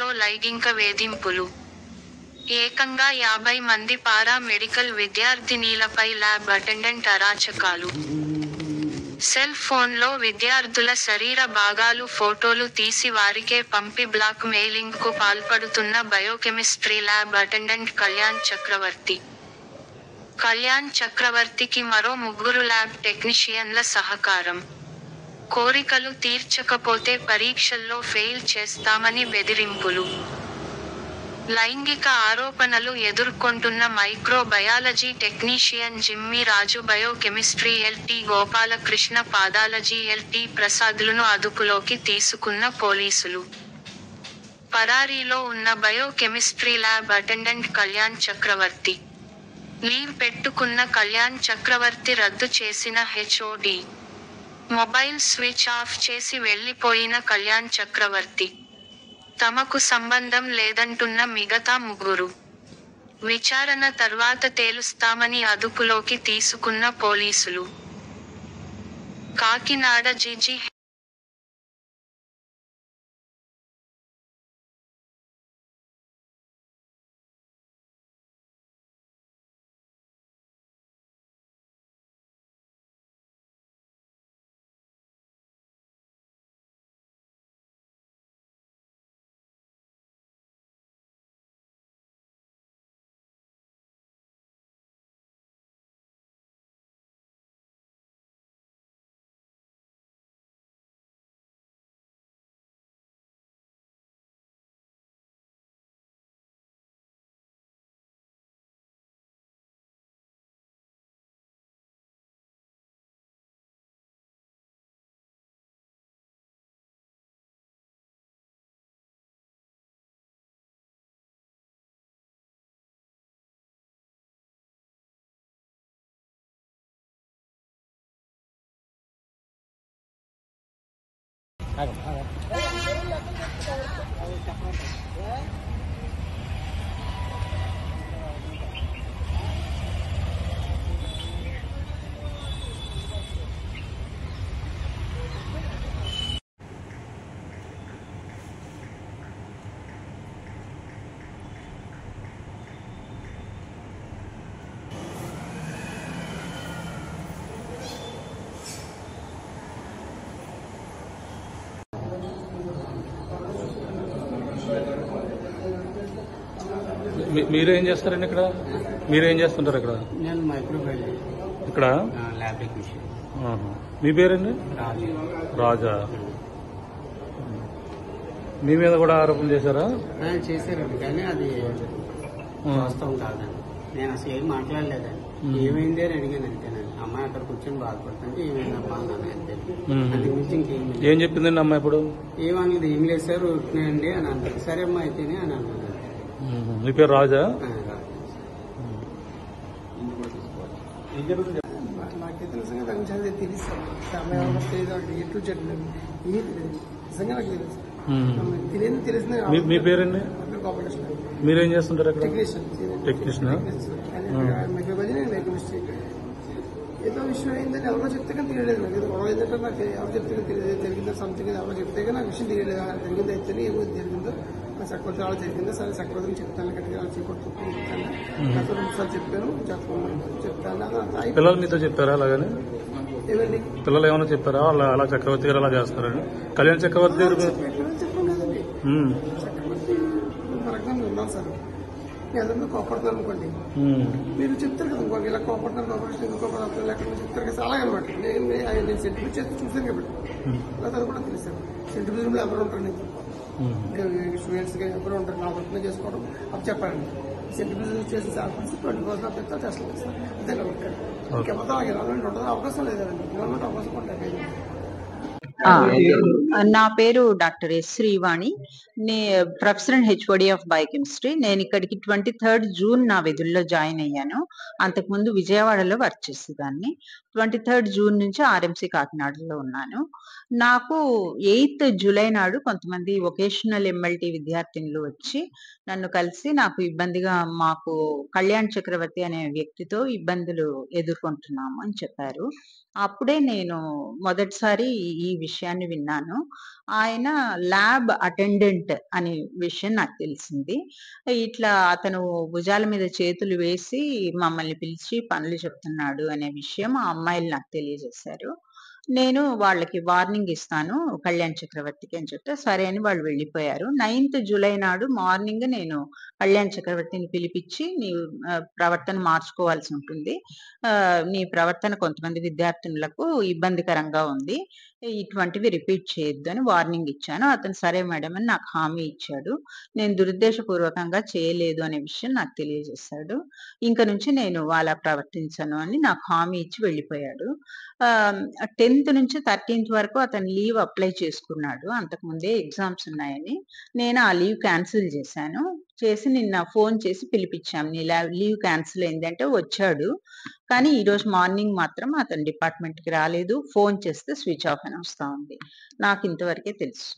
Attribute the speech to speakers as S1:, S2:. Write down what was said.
S1: లో లైంగిక వేధింపులు. ఏకంగా 50 మంది పారా మెడికల్ విద్యార్థినీలపై ల్యాబ్ అటెండెంట్ అరాచకాలు. సెల్ ఫోన్లో విద్యార్థుల శరీర భాగాలు ఫోటోలు తీసి వారికే పంపి బ్లాక్ మెయిలింగ్ కు పాల్పడుతున్న బయోకెమిస్ట్రీ ల్యాబ్ అటెండెంట్ కళ్యాణ్ చక్రవర్తి. కళ్యాణ్ చక్రవర్తికి మరో 3 ల్యాబ్ టెక్నీషియన్ల సహకారం. కోరికలు తీర్చకపోతే పరీక్షల్లో ఫెయిల్ చేస్తామని బెదిరింపులు. లైంగిక ఆరోపణలు ఎదుర్కొంటున్న మైక్రో బయాలజీ టెక్నీషియన్ జిమ్మీ రాజు, బయోకెమిస్ట్రీ ఎల్.టి. గోపాలకృష్ణ, పాథాలజీ ఎల్.టి. ప్రసాద్లను అదుపులోకి తీసుకున్న పోలీసులు. పరారీలో ఉన్న బయోకెమిస్ట్రీ ల్యాబ్ అటెండెంట్ కళ్యాణ్ చక్రవర్తి. లీవ్ పెట్టుకున్న కళ్యాణ్ చక్రవర్తి రద్దు చేసిన హెచ్ఓడి. మొబైల్ స్విచ్ ఆఫ్ చేసి వెళ్లిపోయిన కళ్యాణ్ చక్రవర్తి. తమకు సంబంధం లేదంటున్న మిగతా 3. విచారణ తర్వాత తేలుస్తామని అదుపులోకి తీసుకున్న పోలీసులు. కాకినాడ జిజి
S2: మీరేం చేస్తారండి ఇక్కడ? మీరేం చేస్తుంటారు ఇక్కడ?
S3: నేను మైక్రోబయాలజీ
S2: ఇక్కడ
S3: ల్యాబ్ టెక్నీషియన్.
S2: మీ పేరండి?
S3: రాజు.
S2: రాజా. మీ మీద కూడా ఆరోపణలు చేశారా?
S3: చేశారండి, కానీ అది వాస్తవం కాదండి. నేను అసలు ఏం మాట్లాడలేదండి. ఏమైంది అని అడిగాను అంతేనండి. అమ్మాయి అక్కడ కూర్చొని బాధపడుతుంటే ఏమైందమ్మా అన్నాను అంతే. అది గురించి ఇంకేం
S2: ఏం చెప్పిందండి అమ్మాయి ఇప్పుడు?
S3: ఏమన్నది, ఏం లేదు సార్ ఉట్టినాయండి అని అంటారు. సరే అమ్మా అయితేనే అని అన్నాను.
S2: మీ పేరు రాజా?
S4: నాకైతే నిజంగా దాని గురించి అదే తెలుసు. ఎట్లు చెట్లు నిజంగా నాకు తెలుసు. తెలియదు తెలిసింది.
S2: మీ పేరండి? మీరేం చేస్తుంటారు అక్కడ? టెక్నీషియన్.
S4: ఏదో విషయం అయిందని ఎవరో చెప్తే కానీ తెలియలేదు నాకు. ఏదో గొడవ ఏంటంటే నాకు ఎవరు చెప్తే తెలియదు. జరిగిందో సంథింగ్ ఎవరో చెప్తే కానీ నాకు విషయం తెలియలేదు. జరిగింది అయితేనే ఏమో జరిగిందో చక్రవర్తి వాళ్ళు జరిగిందో సరే చక్రవర్తిని చెప్తాను గట్టిగా చెప్తాను. 2 సార్లు చెప్పాను చెప్తాను.
S2: పిల్లలు మీతో చెప్పారా అలాగని?
S4: ఏమండి
S2: పిల్లలు ఏమైనా చెప్పారా అలా చక్రవర్తి గారు అలా చేస్తారని? కళ్యాణ్ చక్రవర్తి గారు
S4: చెప్పాను కదండి. చక్రవర్తి ఫర్ ఎగ్జాంపుల్ ఉన్నాను సార్, మీ అందరితో కోపడుతున్నాను అనుకోండి, మీరు చెప్తారు కదా ఇంకోటి ఇలా కోపడుతున్నారు కోపడుతున్నారు లేకుండా చెప్తారు కదా. అలాగే అనమాట. నేను సెంటిమెంట్ చేసి చూసాను కాబట్టి అది కూడా తెలుసాను. సెంటిమెంట్ ఎవరు ఉంటారు నీకు స్టూడెంట్స్ గా ఎవరు ఉంటారు నా వర్క్ చేసుకోవడం అప్పుడు చెప్పండి. సెంటిమెంట్ చేసి 20% చెప్తా చేస్తాను సార్. అంతే ఇంకెవరితో గవర్నమెంట్ ఉంటుంది అవకాశం లేదండి. గవర్నమెంట్ అవకాశం ఉంటుంది.
S5: నా పేరు doctor yes Srivani, professor and HOD of biochemistry. నేను ఇక్కడికి 23rd జూన్ నా విధుల్లో జాయిన్ అయ్యాను. అంతకుముందు విజయవాడలో వర్క్ చేసేదాన్ని. 23rd జూన్ నుంచి ఆర్ఎంసీ కాకినాడలో ఉన్నాను. నాకు 8th జూలై నాడు కొంతమంది వొకేషనల్ ఎంఎల్టీ విద్యార్థినులు వచ్చి నన్ను కలిసి నాకు ఇబ్బందిగా, మాకు కళ్యాణ్ చక్రవర్తి అనే వ్యక్తితో ఇబ్బందులు ఎదుర్కొంటున్నాము అని చెప్పారు. అప్పుడే నేను మొదటిసారి ఈ విషయాన్ని విన్నాను. ఆయన ల్యాబ్ అటెండెంట్ అనే విషయం నాకు తెలిసింది. ఇట్లా అతను భుజాల మీద చేతులు వేసి మమ్మల్ని పిలిచి పనులు చెప్తున్నాడు అనే విషయం ఆ అమ్మాయిలు నాకు తెలియజేశారు. నేను వాళ్ళకి వార్నింగ్ ఇస్తాను కళ్యాణ్ చక్రవర్తికి అని చెప్తే సరే అని వాళ్ళు వెళ్ళిపోయారు. 9th జూలై నాడు మార్నింగ్ నేను కళ్యాణ్ చక్రవర్తిని పిలిపించి నీ ప్రవర్తన మార్చుకోవాల్సి ఉంటుంది. నీ ప్రవర్తన కొంతమంది విద్యార్థినులకు ఇబ్బందికరంగా ఉంది. ఇటువంటివి రిపీట్ చేయొద్దు అని వార్నింగ్ ఇచ్చాను. అతను సరే మేడం అని నాకు హామీ ఇచ్చాడు. నేను దురుద్దేశపూర్వకంగా చేయలేదు అనే విషయం నాకు తెలియజేశాడు. ఇంక నుంచి నేను అలా ప్రవర్తించను అని నాకు హామీ ఇచ్చి వెళ్ళిపోయాడు. 10th నుంచి 13th వరకు అతను లీవ్ అప్లై చేసుకున్నాడు. అంతకుముందే ఎగ్జామ్స్ ఉన్నాయని. నేను ఆ లీవ్ క్యాన్సిల్ చేశాను. చేసి నిన్న ఫోన్ చేసి పిలిపించాం. నీ లీవ్ క్యాన్సిల్ అయిందంటే వచ్చాడు. కానీ ఈరోజు మార్నింగ్ మాత్రం అతను డిపార్ట్మెంట్‌కి రాలేదు. ఫోన్ చేస్తే స్విచ్ ఆఫ్ అని వస్తా ఉంది. నాకు ఇంతవరకే తెలుసు.